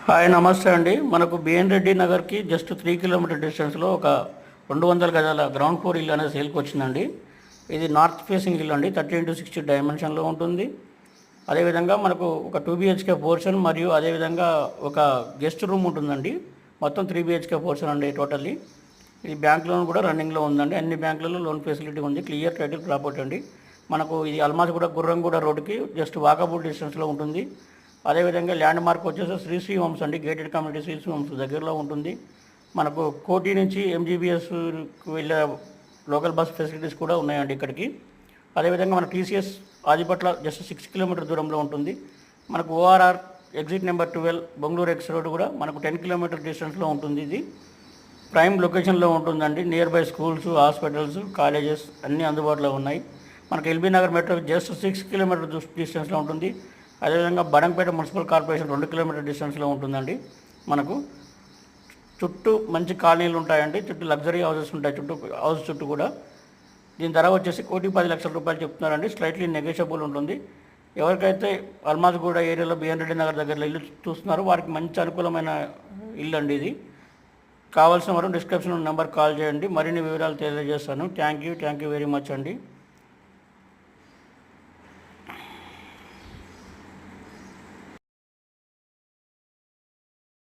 Hi నమస్తే అండి. మనకు బిఎన్ రెడ్డి నగర్కి జస్ట్ 3 కిలోమీటర్ డిస్టెన్స్లో ఒక 200 గజాల గ్రౌండ్ ఫ్లోర్ ఇల్లు అనేది సేల్కి వచ్చిందండి. ఇది నార్త్ ఫేసింగ్ ఇల్లు అండి. 30x60 డైమెన్షన్లో ఉంటుంది. అదేవిధంగా మనకు ఒక 2 BHK పోర్షన్ మరియు అదేవిధంగా ఒక గెస్ట్ రూమ్ ఉంటుందండి. మొత్తం 3 BHK పోర్షన్ అండి టోటల్లీ. ఇది బ్యాంక్ లోన్ కూడా రన్నింగ్లో ఉందండి. అన్ని బ్యాంకులలో లోన్ ఫెసిలిటీ ఉంది. క్లియర్ టైటిల్ ప్రాపర్టీ అండి. మనకు ఇది అల్మాజ్గూడ గుర్రంగూడ రోడ్డుకి జస్ట్ వాకబుల్ డిస్టెన్స్లో ఉంటుంది. అదేవిధంగా ల్యాండ్ మార్క్ వచ్చేసి శ్రీ హోమ్స్ అండి. గేటెడ్ కమ్యూనిటీ శ్రీ హోమ్స్ దగ్గరలో ఉంటుంది. మనకు కోటి నుంచి MGBS వెళ్ళే లోకల్ బస్ ఫెసిలిటీస్ కూడా ఉన్నాయండి ఇక్కడికి. అదేవిధంగా మన TCS ఆదిపట్ల జస్ట్ 6 కిలోమీటర్ దూరంలో ఉంటుంది. మనకు ORR exit number 12 Bengaluru X road కూడా మనకు 10 కిలోమీటర్ డిస్టెన్స్లో ఉంటుంది. ఇది ప్రైమ్ లొకేషన్లో ఉంటుందండి. Nearby schools, hospitals, colleges అన్నీ అందుబాటులో ఉన్నాయి. మనకు LB Nagar metro just 6 kilometre డిస్టెన్స్లో ఉంటుంది. అదేవిధంగా బడంపేట మున్సిపల్ కార్పొరేషన్ 2 కిలోమీటర్ డిస్టెన్స్లో ఉంటుందండి. మనకు చుట్టూ మంచి కాలనీలు ఉంటాయండి. చుట్టూ లగ్జరీ హౌసెస్ ఉంటాయి. హౌస్ చుట్టూ కూడా. దీని ధర వచ్చేసి 1,10,00,000 చెప్తున్నారండి. స్లైట్లీ నెగోషియబుల్ ఉంటుంది. ఎవరికైతే అల్మాజ్గూడ ఏరియాలో బిఎన్ రెడ్డి నగర్ దగ్గరలో ఇల్లు చూస్తున్నారో వారికి మంచి అనుకూలమైన ఇల్లు అండి ఇది. కావాల్సిన వారు డిస్క్రిప్షన్ నెంబర్ కాల్ చేయండి. మరిన్ని వివరాలు తెలియజేస్తాను. థ్యాంక్ యూ వెరీ మచ్ అండి.